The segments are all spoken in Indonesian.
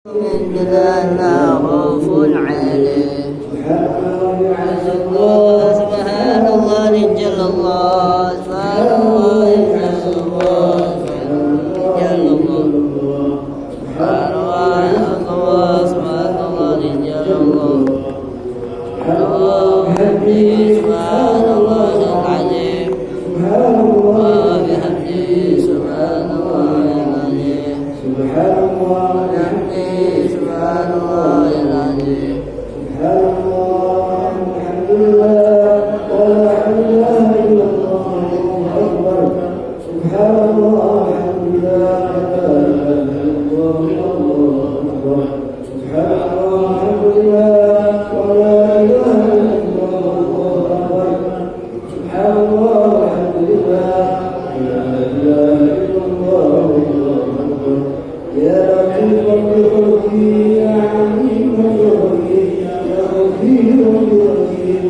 لا خوف عليهم عز الله سبحان الله جل الله سبحان الله عز الله جل الله سبحان الله عز الله سبحان الله جل الله وبحمده سبحان الله العظيم وبحمده سبحان الله العظيم سبحان الله سبحان الله العظيم سبحان الله الحمد لله ولا اله الا الله الله اكبر سبحان الله الحمد لله لا اله الا الله الله اكبر سبحان الله الحمد لله ولا اله الا الله الله اكبر سبحان الله الحمد لله لا اله الا الله الله اكبر يا لطيف بخلقه يا عليم بخلقه يا غفير برحيم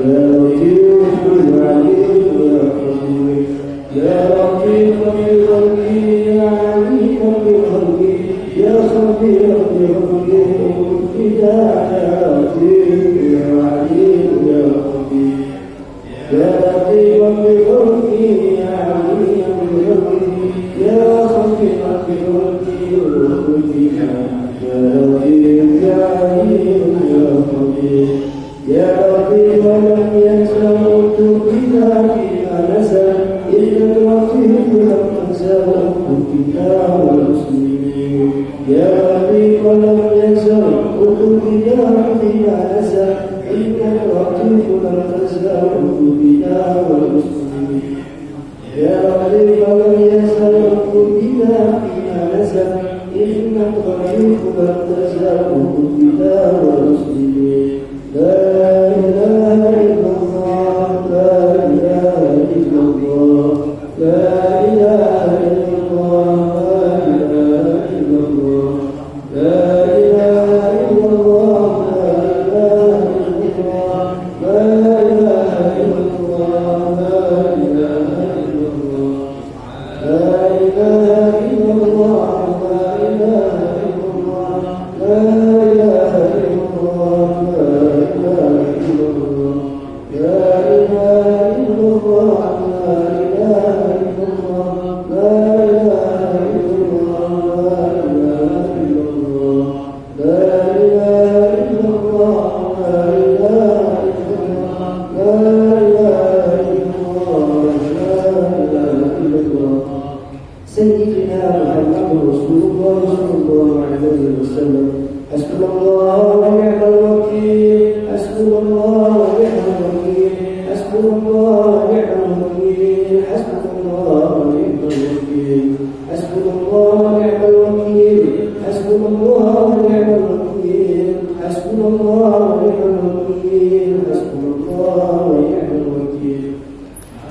يا لطيف بالعليم يا خبير يا لطيف بخلقه يا عليم بخلقه يا خبير برحيم يا لطيف يا عليم يا خبير يا لطيف بخلقه يا عليم بخلقه يا خبير بخلقه يا لطيف يا عليم يا خبير يا لطيف لم يزل بذاتي أنسى إلا اللطيف لم تنسى الكتاب والمسلمين يا لطيف لم يزل بذاتي أنسى إلا اللطيف لم تنسى الكتاب والمسلمين يا لطيف لم يزل بذاتي أنسى إن الخليق لم تزال الكتاب والمسلمين لا إله إلا الله لا إله إلا الله لا إله إلا الله لا إله إلا الله لا إله إلا الله لا إله إلا الله لا إله إلا الله سيدنا محمد رسول الله صلى الله عليه وسلم حسبنا الله ونعم الوكيل حسبنا الله ونعم الوكيل حسبنا الله ونعم الوكيل حسبنا الله ونعم الوكيل حسبنا الله ونعم الوكيل حسبنا الله ونعم الوكيل حسبنا الله ونعم الوكيل حسبنا الله ونعم الوكيل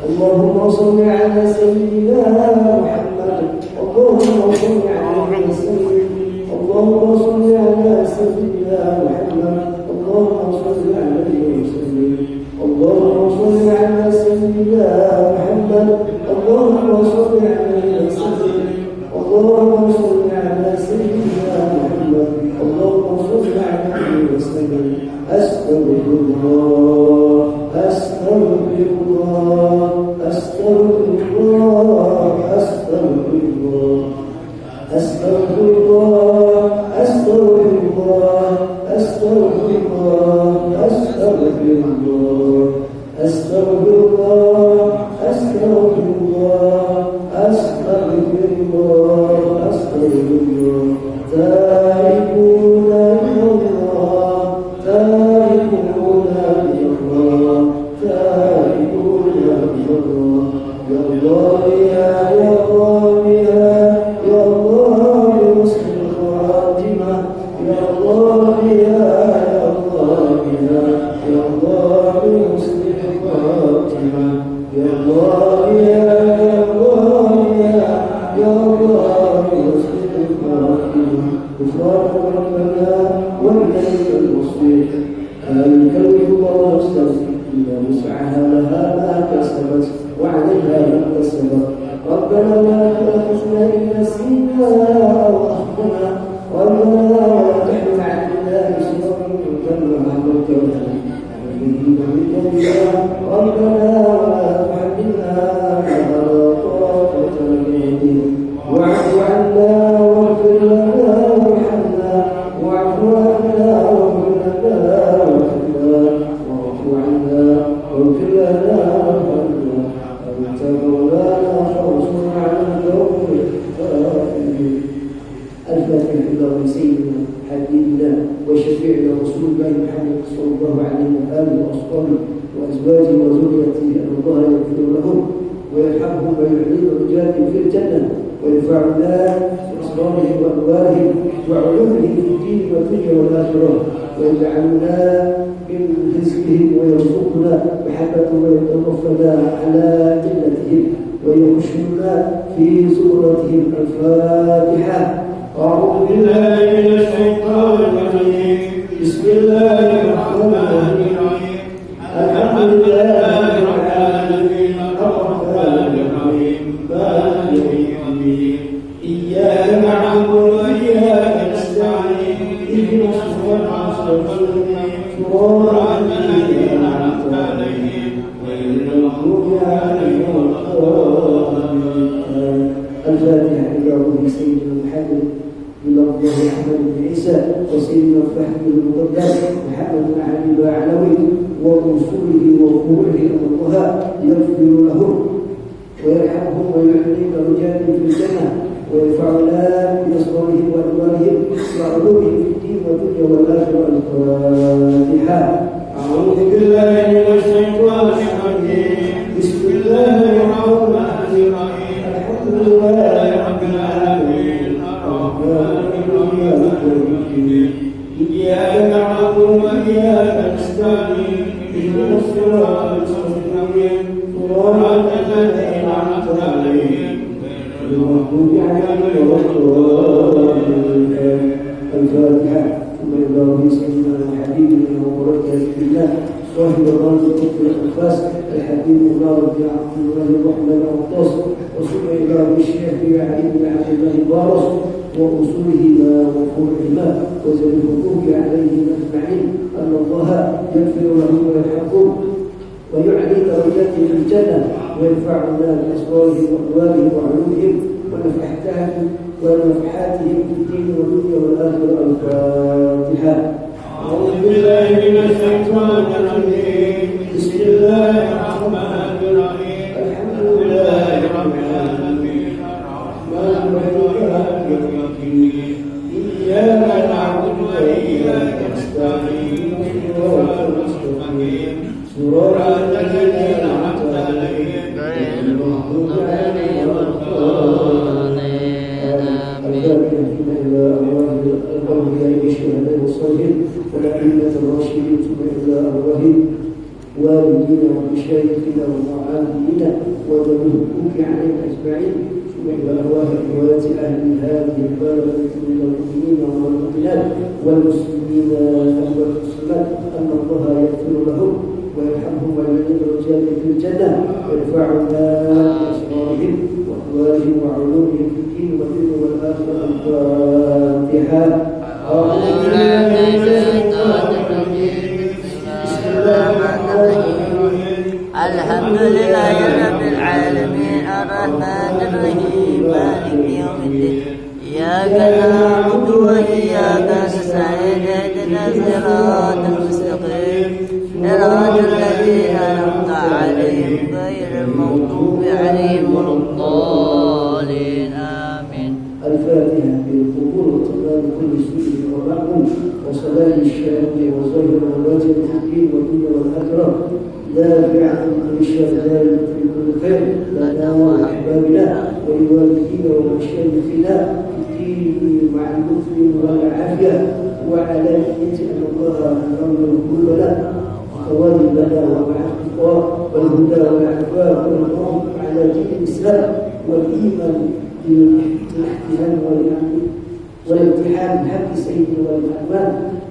اللهم صل على سيدنا محمد اللهم صل على سيدنا اللهم صل على سيدنا محمد اللهم صل عليه وسلم اللهم صل على سيدنا محمد اللهم صل عليه وسلم اللهم صل على سيدنا محمد اللهم صل عليه وسلم أستغفر الله أستغفر الله أستغفر الله أستغفر الله أستغفر الله أستغفر الله أستغفر الله أستغفر الله أستغفر الله أستغفر الله أستغفر الله أستغفر الله تائبون إلى الله تائبون إلى الله تائبون إلى الله يا الله يا الله يا الله بحسن الخاتمة يا الله يا الله يا الله بحسن الخاتمة يا الله يا الله يا الله بحسن الخاتمة غفرانك ربنا وإليك المصير الكلمة الله واستغفر إلا وسعها لها ما كسبت وعليها ما كسبت ربنا لا تؤاخذنا إن نسينا أو أخطأنا الفاتحة إلى سيدنا حبيبنا وشفيعنا رسول الله محمد صلى الله عليه وآله وأصحابه وأزواجه وذريته أن الله يغفر لهم ويرحمهم ويعلم رجالهم في الجنة وينفعنا بأسرارهم وأنوارهم وعلومهم في الدين والدنيا والآخرة ويجعلنا من حزبهم ويرزقنا محبته ويتوفنا على جنتهم ويخشنا في زمرتهم. الفاتحة. أعوذ بالله من الشيطان الرجيم. بسم الله الرحمن الرحيم. الحمد لله رب العالمين الرحمن الرحيم مالك يوم الدين إياك نعبد وإياك نستعين اهدنا الصراط المستقيم صراط الذين أنعمت عليهم غير المغضوب عليهم ولا الضالين. الفاتحة. إلى روح سيدنا محمد إلى الله أحمد بن عيسى وسيدنا فهد المقدس محمد بن علي العلوي ورسوله وقبوله أن الله يغفر لهم ويرحمهم ويعلم رجالهم في الجنة ويرفعنا بأسرارهم وأنوارهم وعلومهم في الدين والدنيا والآخرة. الفاتحة. أعوذ بالله من الشيطان الرجيم. بسم الله الرحمن الرحيم. الحمد لله رب العالمين الرحمن الرحيم إياك نعبد وإياك نستعين اهدنا الصراط المستقيم صراط الذين أنعمت عليهم غير المغضوب عليهم ولا الضالين. الفاتحة. ثم إلى سيدنا وحبيبنا وبركاته بالله صاحب الرمز الطب الأنفاس الحبيب الله بن عبد الله الرحمن العطاس وصل إلى الشيخ علي بن عبد الله البارس وأصولهما وفروعهما وزل الحقوق عليهم أجمعين أن الله يغفر لهم ويرحمهم ويعلي درجاتهم في الجنة وينفعنا بأسرارهم وأموالهم وعلومهم ونفحاتهم في الدين والدنيا والآخرة. الفاتحة. أعوذ بالله من الشيطان الرجيم. بسم الله الرحمن الرحيم. الحمد لله رب العالمين الرحمن الرحيم مالك يوم الدين إياك نعبد وإياك نستعين اهدنا المستقيم صراط الذين أنعمت عليهم غير المغضوب عليهم ولا الضالين. الفاتحة. إلى أرواح الأنبياء والشهداء والصالحين والأئمة الراشدين ثم إلى أرواح والدينا ومشايخنا ومعاهدينا وذوي الحقوق عليهم أجمعين ثم إلى أرواح أموات أهل هذه البلد من المؤمنين والمؤمنات والمسلمين والمسلمات أن الله يغفر لهم ويرحمهم ويعلم رجالهم في الجنة ويرفعنا بأسرارهم وأقوالهم وعلومهم في الدين والدنيا والآخرة. الفاتحة. أعوذ بالله من الشيطان الرجيم. بسم الله الرحمن الرحيم. الحمد لله رب العالمين الرحمن الرحيم مالك يوم الدين إياك نعبد وإياك نستعين اهدنا الصراط المستقيم صراط الذين أنعمت عليهم غير المغضوب عليهم ولا الضالين. آمين. الفاتحة. بالقبول وتمام كل سوء ومعقول وصلاة الشهادة وظاهر الواجب في الدين والدنيا والآخرة دافعا عن الشر دائما في كل خير لنا وأحبابنا ولوالدينا ومشايخنا في الدين مع اللطف والعافية وعلى نية أن الله أمر كلنا فواجب لنا ومع التقوى والهدى والعفاف والنور على دين الإسلام والإيمان بالاحتمال والامتحان بحق سيدنا والرحمن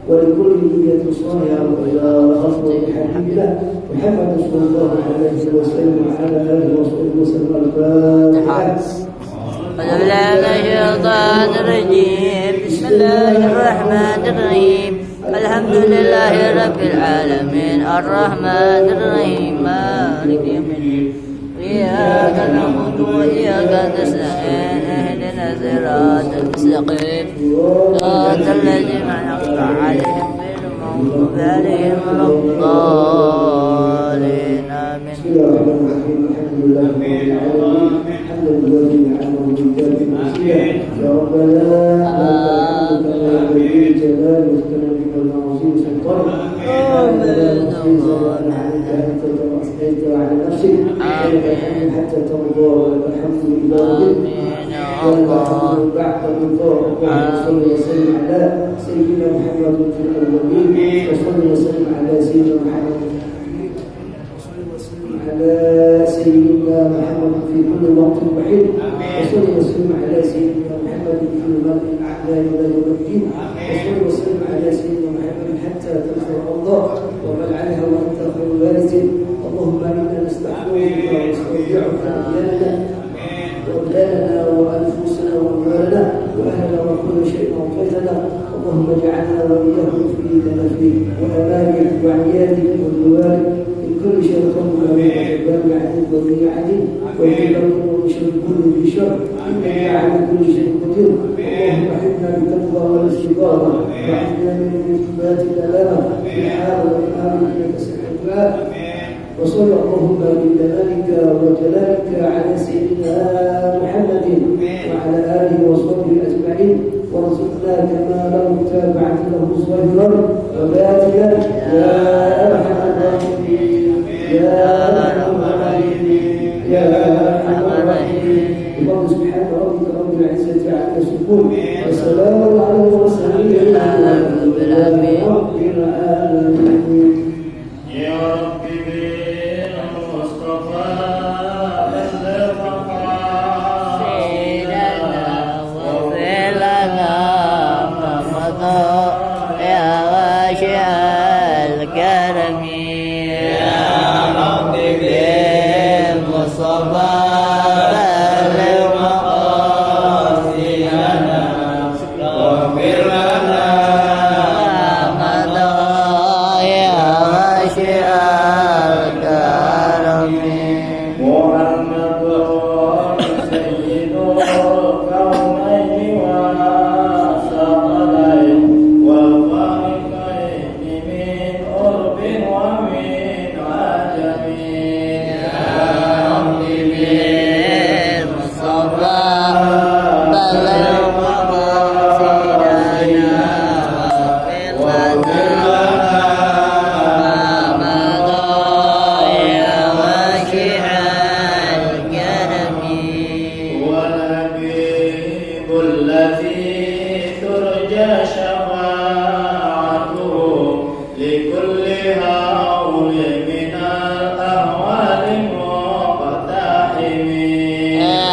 ولكل نية صالحة وإلى خطوة حبيبنا محمد صلى الله عليه وسلم وعلى آله وصحبه وسلم. الفاتحة. أعوذ بالله من الشيطان الرجيم. بسم الله الرحمن الرحيم. الحمد لله رب العالمين الرحمن الرحيم مالك يوم الدين إياك نعبد وإياك نستعين اهدنا الصراط المستقيم صراط الذين أنعمت عليهم غير المغضوب عليهم ولا الضالين. آمين. بسم الله الرحمن الرحيم. الحمد لله رب العالمين حمدا لله على وجوده يا ربنا أصلي سواء عليك أنت كما أصليت على نفسك حتى ترضى ولك الحمد لله ولك الحمد بعد الرضا. وصلي وسلم على سيدنا محمد في الأولين وصلي وسلم على سيدنا محمد في كل وقت وحيد. وصلي وسلم على سيدنا محمد في الملء الأعلى إلى يوم الدين. وصلي وسلم على سيدنا محمد حتى تلقى الله ومن عليها وأنت خير الوارث. اللهم إنا نستغفرك ونستودعك أبداننا وأنفسنا وأموالنا وأهلنا وكل شيء أعطيتنا. اللهم اجعلنا وإياهم في تنفيذ وأمانك وعيادك وجوارك من كل شيء قبل وجبان وضيعة وجبان وشر كل بشر إنك على كل شيء قدير. اللهم احفظنا بالتقوى والاستقامة واحفظنا من إثبات الأمانة في الحال والإمام إنك سميع الدعاء. وصل اللهم بجلالك وجلالك على سيدنا محمد وعلى آله وصحبه أجمعين وارزقنا كمال متابعة له ظاهرا وباطنا يا أرحم الراحمين يا أرحم الراحمين يا أرحم الراحمين. اللهم سبحان ربك رب العزة عما يصفون وسلام على المرسلين والحمد لله رب العالمين. يا رب بالمصطفى بلغ مقاصدنا واغفر لنا ما مضى يا واسع الكرم. يا رب بالمصطفى بلغ مقاصدنا واغفر لنا ما مضى يا واسع الكرم. محمد سيد الكونين والثقلين والفريقين من قرب ومن عجم. يا رب بالمصطفى بلغ مقاصدنا واغفر لنا ما مضى يا واسع الكرم. والحبيب الذي ترجى شفاعته لكل هول من الأهوال مقتحم. يا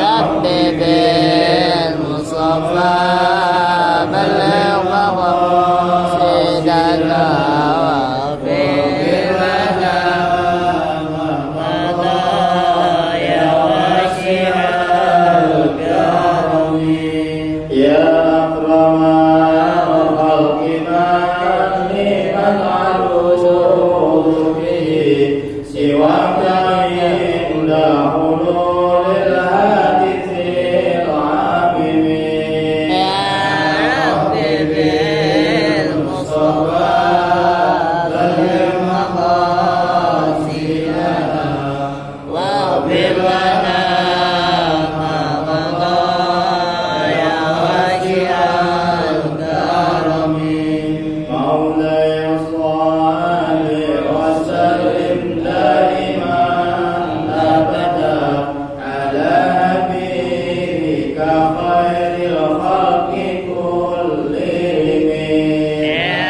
رب بالمصطفى بلغ مقاصدنا واغفر لنا ما مضى يا واسع الكرم. يا أكرم الخلق من العروس به سواك عند حلول الحادث العامم. يا رب بالمصطفى بلغ مقاصدنا واغفر لنا ما مضى يا واسع الكرم. مولاي صل وسلم دائما أبدا على حبيبك خير الخلق كلهم. يا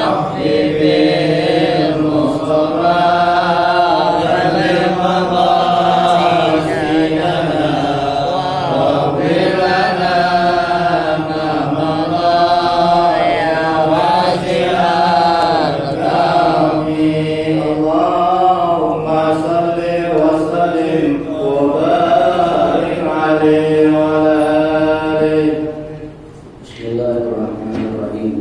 رب بالمصطفى بلغ مقاصدنا واغفر لنا ما مضى يا واسع الكرم. اللهم صل وسلم وبارك عليه وعلى آله. Bismillahirrahmanirrahim.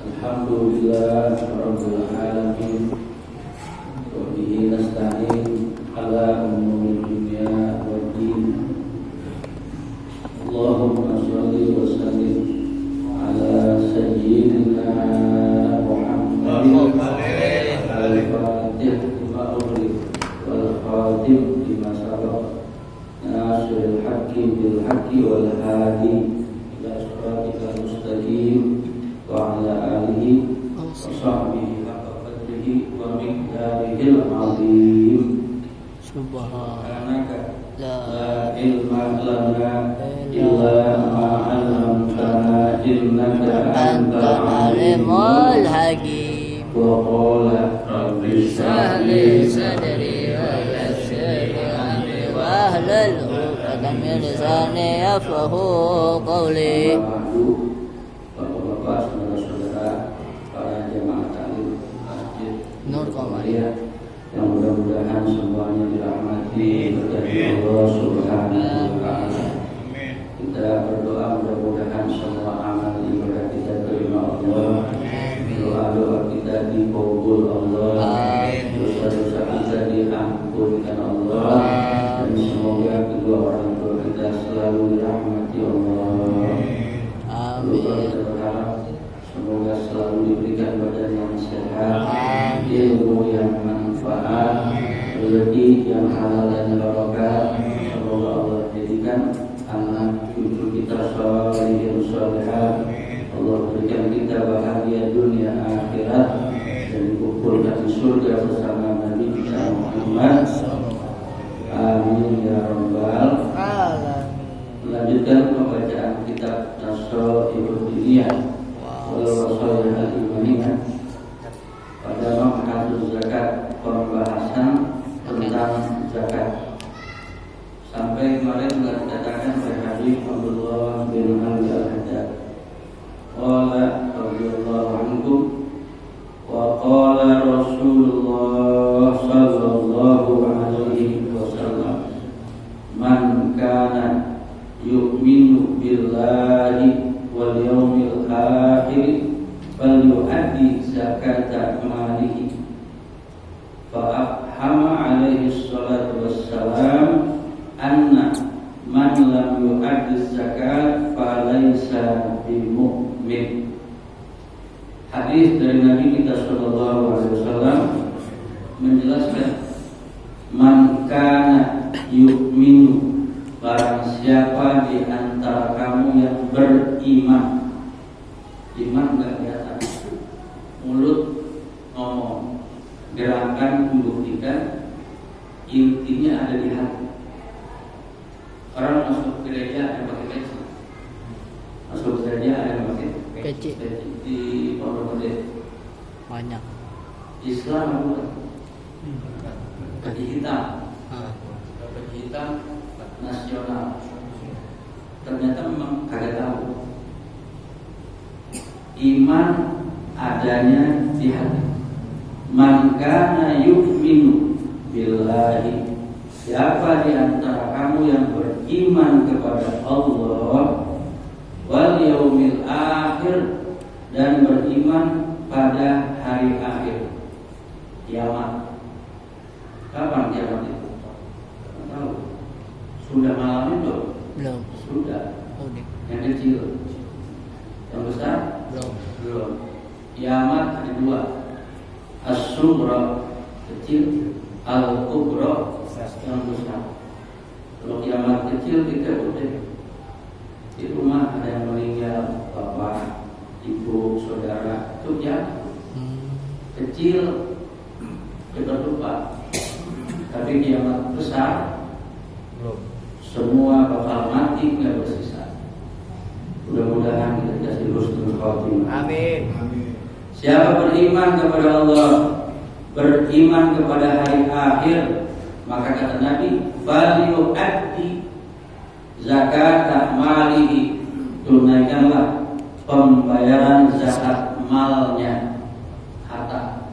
Alhamdulillah rabbil alamin. Wa bihi nasta'in ala umuri dunya waddin. Allahumma shalli wa sallim ala sayyidina Muhammadin al-fatih lima ughliq wal khatim lima sabaq nasiril haqqi bil haqqi wal hadi ila siratikal mustaqim wa ala alihi wa sahbihi haqqa subhanaka la la ilma lana illa ma 'allamtana innaka antal alimul hakim. wa qala rabbi shrah li sadri wa yassir li amri wahlul 'uqdatam min lisani yafqahu qawli. Bapak-bapak, saudara-saudara, para jemaah taklim Masjid Nur Qamariyah yang mudah-mudahan semuanya dirahmati oleh Allah Subhanahu wa taala. Kita berdoa mudah-mudahan semua amal ibadah kita terima Allah. Doa-doa kita dikabul Allah. Dosa-dosa kita diampunkan Allah. Dan semoga kedua orang tua kita selalu dirahmati Allah. Kita berharap semoga selalu diberikan badan yang sehat, ilmu yang manfaat, rezeki yang halal dan barokah. Semoga Allah jadikan anak cucu kita salihin salihah. Allah berikan kita bahagia dunia akhirat dan dikumpulkan di surga bersama Nabi kita Muhammad. Amin ya rabbal alamin. Melanjutkan pembacaan kitab Nasrul Diniyah wal Wasail al-Imaniyah pada Mabhasus Zakat, pembahasan tentang zakat. Sampai kemarin telah dikatakan oleh Habib Abdullah bin Ali Al-Haddad qala radhiyallahu anhu wa qala Rasulullah sallallahu alaihi wasallam man kana yu'minu billahi wal yawmil akhir falyu'addi zakata malihi fa afhama alaihi salatu wassalam anna man lam yu'addi zakat falaysa bimu'min. Hadis dari Nabi kita sallallahu alaihi wasallam menjelaskan man kana yu'minu, barang siapa di antara kamu yang beriman. Iman enggak kelihatan, mulut ngomong, gerakan membuktikan, intinya ada di hati. Orang masuk gereja ada pakai peci, masuk gereja ada pakai peci di pondok gede banyak. Islam bukan peci hitam, peci hitam nasional. Ternyata memang kagak tahu. Iman adanya di hati. Man kana yu'minu billahi, siapa di antara kamu yang beriman kepada Allah wal yaumil akhir, dan beriman pada hari akhir, kiamat. Kapan kiamat itu? Tidak tahu. Sudah malam itu? Belum. Sudah. Udah. Yang kecil, yang besar? Belum. Kiamat ada dua, as-sughra kecil, al-kubra yang besar. Kalau kiamat kecil kita udah di rumah ada yang meninggal, bapak, ibu, saudara, itu jatuh. Kecil kita lupa. Tapi kiamat besar semua bakal mati, nggak bersisa. Mudah-mudahan kita dikasih husnul khotimah. Amin. Siapa beriman kepada Allah, beriman kepada hari akhir, maka kata Nabi, falyu'addi zakat malihi, tunaikanlah pembayaran zakat malnya, harta.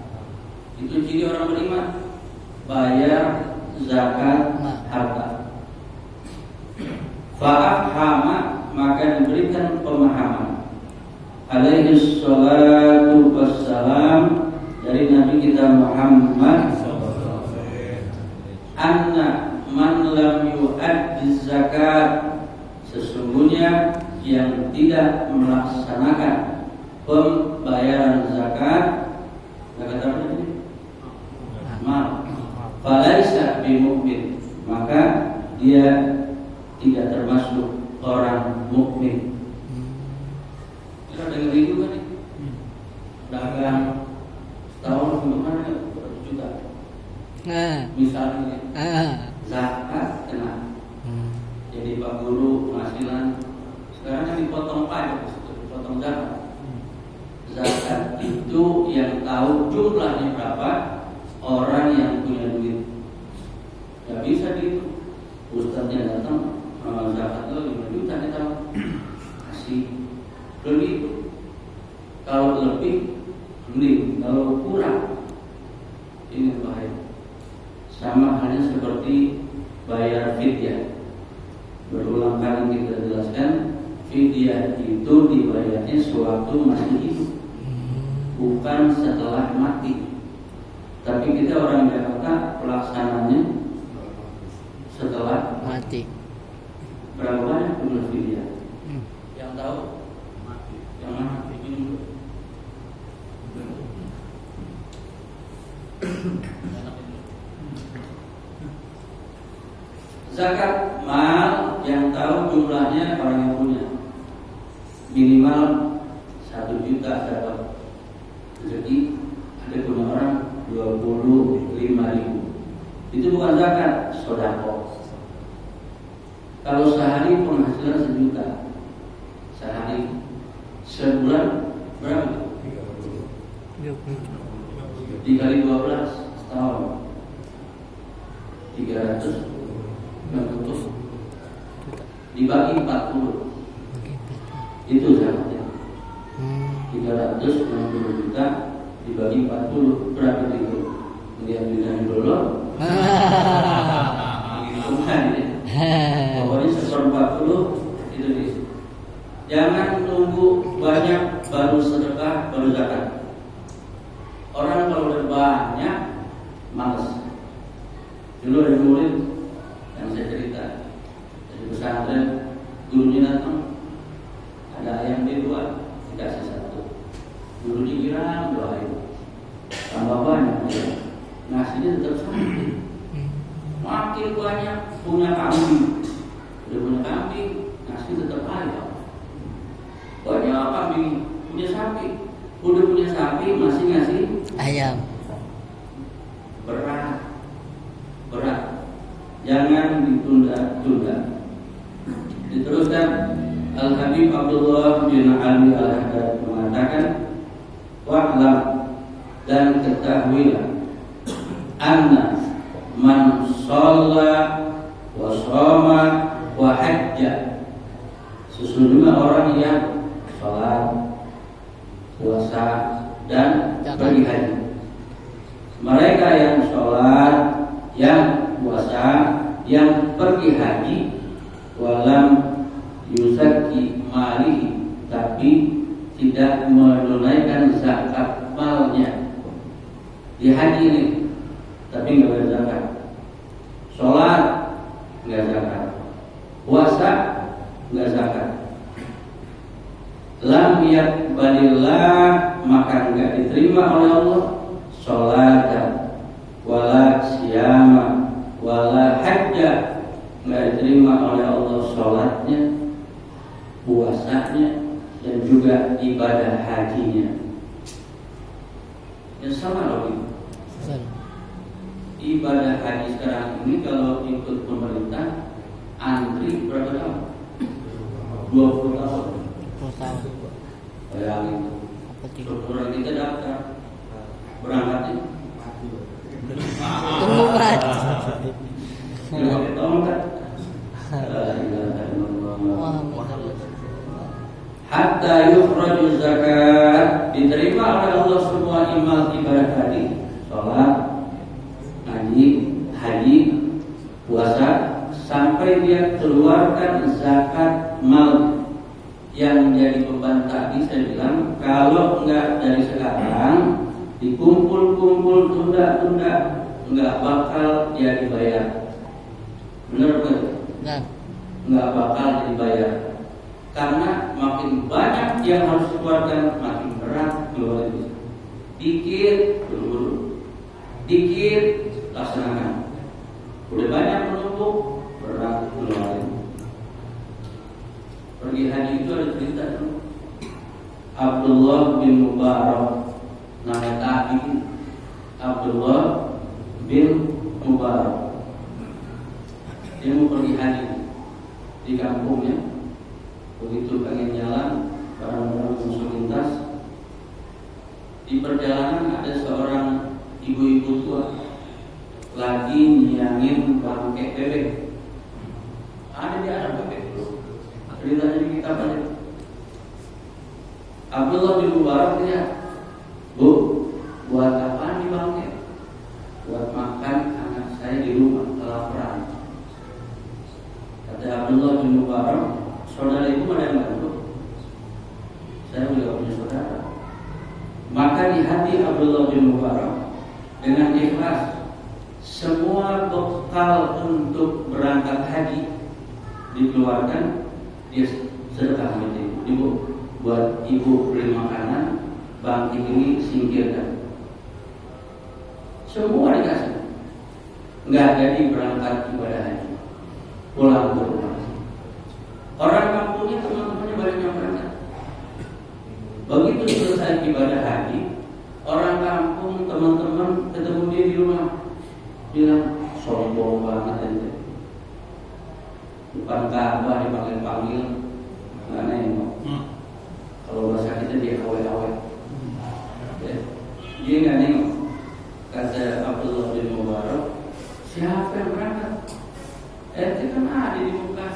Itu ciri orang beriman, bayar zakat harta. Fa'afhama, maka diberikan pemahaman alaihi salatu wassalam dari Nabi kita Muhammad, anna man lam yu'addi zakat, sesungguhnya yang tidak melaksanakan pembayaran zakat, zakat apa ini? Mal. Falaisa bimu'min, maka dia tidak termasuk orang mukmin. Kita dengar itu kan nih, dagang setahun kemana 100 juta, misalnya. aja potong zakat. Zakat itu yang tahu jumlahnya berapa orang yang punya duit. Gak bisa gitu. Ustadznya datang, zakat lo 5 juta nih tahu, kasih. Belum itu. Kalau lebih, mending. Kalau kurang, ini bahaya. Sama halnya seperti bayar fidyah. Berulang kali kita jelaskan, fidyah itu dibayarnya sewaktu masih hidup, bukan setelah mati. Tapi kita orang Jakarta pelaksananya setelah Mati. Berapa banyak jumlah fidyah? Yang tahu? Yang mati ini. Zakat mal yang tahu jumlahnya orang yang punya minimal 1 juta dapat rezeki. Ada punya orang 25.000. Itu bukan zakat, sedekah. Kalau sehari penghasilan 1 juta, sehari, sebulan berapa? 3 kali 12 setahun 300 dibagi 40, itu zakatnya. 360 juta dibagi 40 berapa itu? Lihat dengan dulu. Bukan ini. Pokoknya 1/40 itu di. Jangan nunggu banyak baru sedekah baru zakat. Orang kalau udah banyak malas. Dulu ada murid yang saya cerita dari pesantren, gurunya datang, ada ayam dua, dikasih 1. Gurunya kira doain, tambah banyak ya. Nasinya tetap sama. Makin banyak punya kambing, udah punya kambing, nasi tetap ayam. Banyak kambing, punya sapi, udah punya sapi masih ngasih Ayam. berat. Jangan ditunda-tunda. Diteruskan, Al-Habib Abdullah bin Ali Al-Haddad mengatakan, wa'lam, dan ketahuilah, anna man shalla wa shoma wa hajja, sesungguhnya orang yang sholat, puasa, dan pergi haji. Mereka yang sholat, yang puasa, yang pergi haji, walam yuzaki malihi, tapi tidak menunaikan zakat malnya. Di haji ini, tapi nggak bayar zakat. Sholat nggak zakat, puasa nggak zakat. Lam yaqbalillah, maka nggak diterima oleh Allah sholat, wala siyama, wala hajja, nggak diterima oleh Allah sholatnya, puasanya, dan juga ibadah hajinya. Ya sama loh. Ibadah haji sekarang ini kalau ikut pemerintah antri berapa tahun? 20 tahun. 20 tahun. Bayangin. Syukuran kita daftar berangkatnya. Tunggu banget. Pakai tongkat. Hatta yukhraju zakat, diterima oleh Allah semua imal ibadah tadi, sholat, haji, puasa, sampai dia keluarkan zakat mal. Yang menjadi beban tadi saya bilang, kalau enggak dari sekarang dikumpul-kumpul, tunda-tunda, enggak bakal dia dibayar. Benar betul? Nah. Enggak bakal dibayar. Karena makin banyak yang harus dikeluarkan, makin berat keluar itu. Dikit buru-buru, dikit laksanakan. Udah banyak menumpuk, berat keluar. Pergi haji itu ada cerita dulu. Abdullah bin Mubarak, nama tabi'in, Abdullah bin Mubarak. Dia mau pergi haji di kampungnya. Begitu pengen jalan, Di perjalanan ada seorang ibu-ibu tua lagi nyiangin bangkai bebek. Ada di Arab bebek dulu. Ceritanya di kitab ada. Abdullah bin Mubarak dia, Bu, buat apa nih bangkai? Buat makan anak saya di rumah kelaparan. Kata Abdullah bin Mubarak, saudara ibu mana yang bantu? Saya juga punya saudara. Maka di hati Abdullah bin Mubarak dengan ikhlas semua bekal untuk berangkat haji dikeluarkan, dia sedekah sama ibu. Buat ibu beli makanan, bangkit ini singkirkan. Semua dikasih. Nggak jadi berangkat ibadah haji, pulang ke rumah. Orang kampungnya teman-temannya banyak yang berangkat. Begitu selesai ibadah haji, orang kampung teman-teman ketemu dia di rumah, bilang sombong banget ente. Depan Ka'bah dipanggil-panggil, nggak nengok. Kalau bahasa kita dia awet-awet, ya. Dia nggak nengok. Kata Abdullah bin Mubarak, siapa yang berangkat? Ente kan ada di Mekah,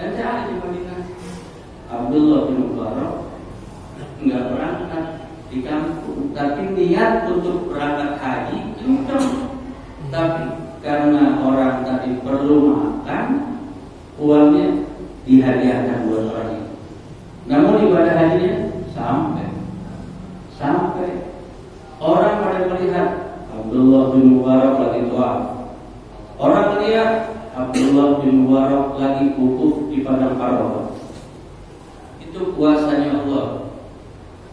ente ada di Madinah. Abdullah bin Mubarak nggak berangkat di kampung, tapi niat untuk berangkat haji kencang. Tapi karena orang tadi perlu makan, uangnya dihadiahkan buat orang itu. Namun ibadah hajinya sampai orang pada melihat Abdullah bin Mubarak lagi tawaf. Orang melihat Abdullah bin Mubarak lagi wukuf di padang Arafah. Itu kuasanya Allah.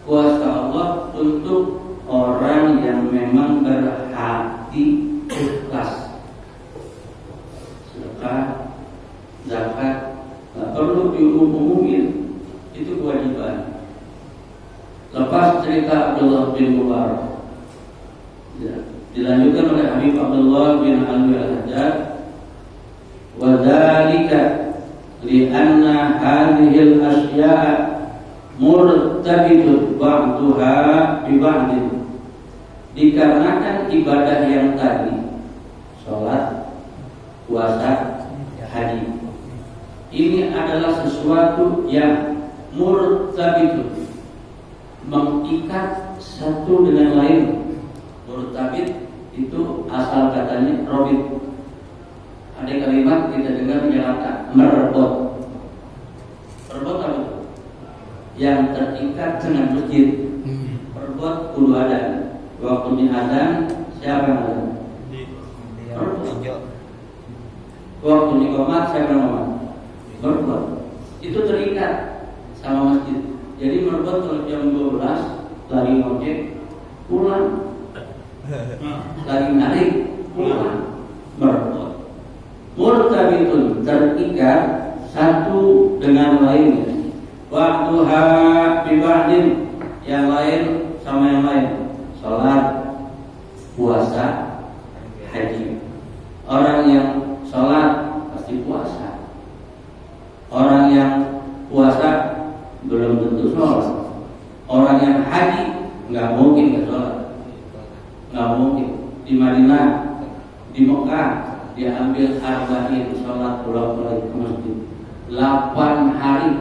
Kuasa Allah untuk orang yang memang berhati ikhlas. Sedekah, zakat, nggak perlu diumum-umumin. Itu kewajiban. Lepas cerita Abdullah bin Mubarak, ya, dilanjutkan oleh Habib Abdullah bin Alwi al-Hajjaj, wa dzalika li'anna hadhil asya'a murtabitun ba'duha bi ba'din. Dikarenakan ibadah yang tadi, sholat, puasa, haji, ini adalah sesuatu yang murtabitun, mengikat satu dengan lain. Murtabit itu asal katanya robit. Ada kalimat kita dengar di Jakarta, merebot. Merebot apa itu? Yang terikat dengan masjid. Merebot kudu adan. Waktu azan siapa yang azan? Merebot. Waktu iqamah siapa yang ngomong? Merebot. Itu terikat sama masjid. Jadi merebut kalau jam 12 lari ngojek pulang, lari narik pulang, merebut. Murtabitun, terikat satu dengan lainnya. Waktuha bibadin, yang lain sama yang lain. Sholat, puasa, haji. Orang yang sholat pasti puasa. Orang yang puasa belum tentu sholat. Orang yang haji nggak mungkin nggak sholat, nggak mungkin. Di Madinah, di Mekah dia ambil arba'in sholat bolak-balik ke masjid 8 hari,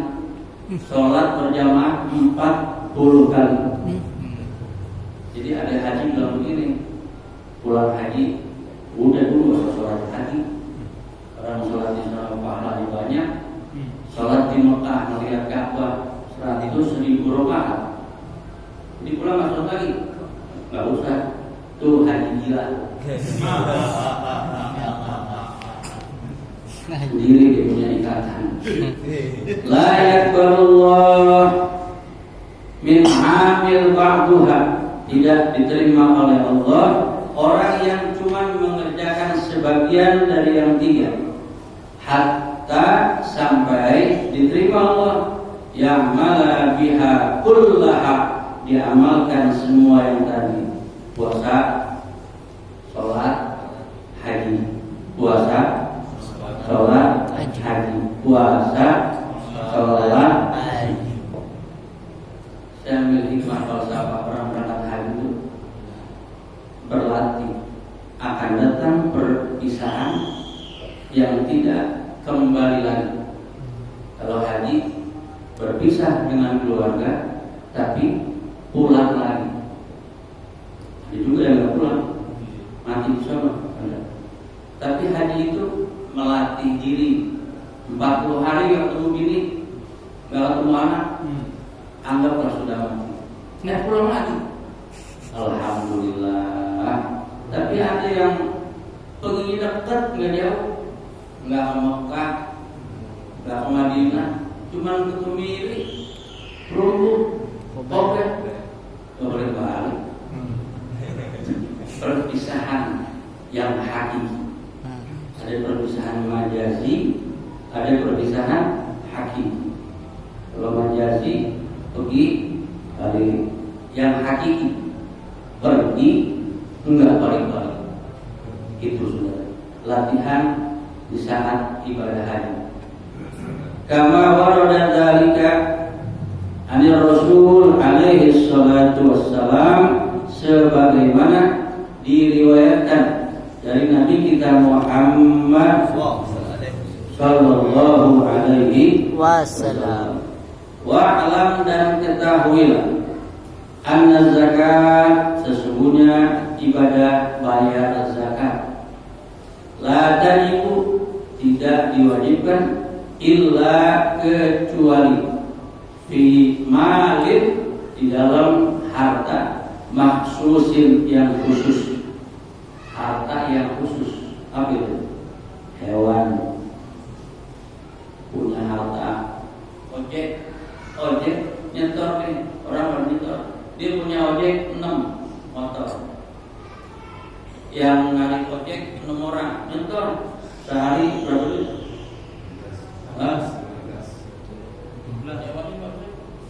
sholat berjamaah 40 kali. Jadi ada haji bilang begini, pulang haji udah dulu sholat haji. Orang sholat di sana pahalanya banyak. Sholat di Mekah melihat Ka'bah saat itu 1000 rakaat. Jadi pulang masuk lagi, nggak usah. Tuh haji gila. Sendiri dia punya ikatan. La yaqbalullah min amil ba'duha, tidak diterima oleh Allah orang yang cuma mengerjakan sebagian dari yang tiga. Hatta sampai diterima Allah yang mala biha kullaha, diamalkan semua yang tadi. Puasa, sholat, haji. Puasa, sholat, haji. Puasa, sholat, haji. Saya ambil hikmah falsafah orang yang tidak kembali lagi. Kalau haji berpisah dengan keluarga tapi pulang lagi. Ada juga yang nggak pulang, mati bersama. Tapi haji itu melatih diri 40 hari nggak ketemu bini, nggak ketemu anak, anggaplah sudah mati. Nggak pulang lagi. Alhamdulillah. Tapi ada yang pergi dekat nggak jauh, nggak ke Mekah, nggak ke Madinah, cuman ke Kemiri, Perunggu, Kobe, nggak boleh balik. Perpisahan yang hakiki. Ada perpisahan majazi, ada perpisahan hakiki. Kalau majazi pergi balik, yang hakiki pergi enggak balik-balik. Itu sudah latihan di saat ibadah haji. Kama warada dzalika anir Rasul alaihi salatu wassalam, sebagaimana diriwayatkan dari Nabi kita Muhammad sallallahu alaihi wasallam. Wa'lam, dan ketahuilah, anna zakat, sesungguhnya ibadah bayar zakat, la tajibu, tidak diwajibkan, illa kecuali fi malin, di dalam harta, maksusin yang khusus. Harta yang khusus apa itu? Hewan, punya harta, ojek nyetor nih, orang bernyetor, dia punya ojek 6 motor, yang narik ojek 6 orang, nyetor sehari berapa duit?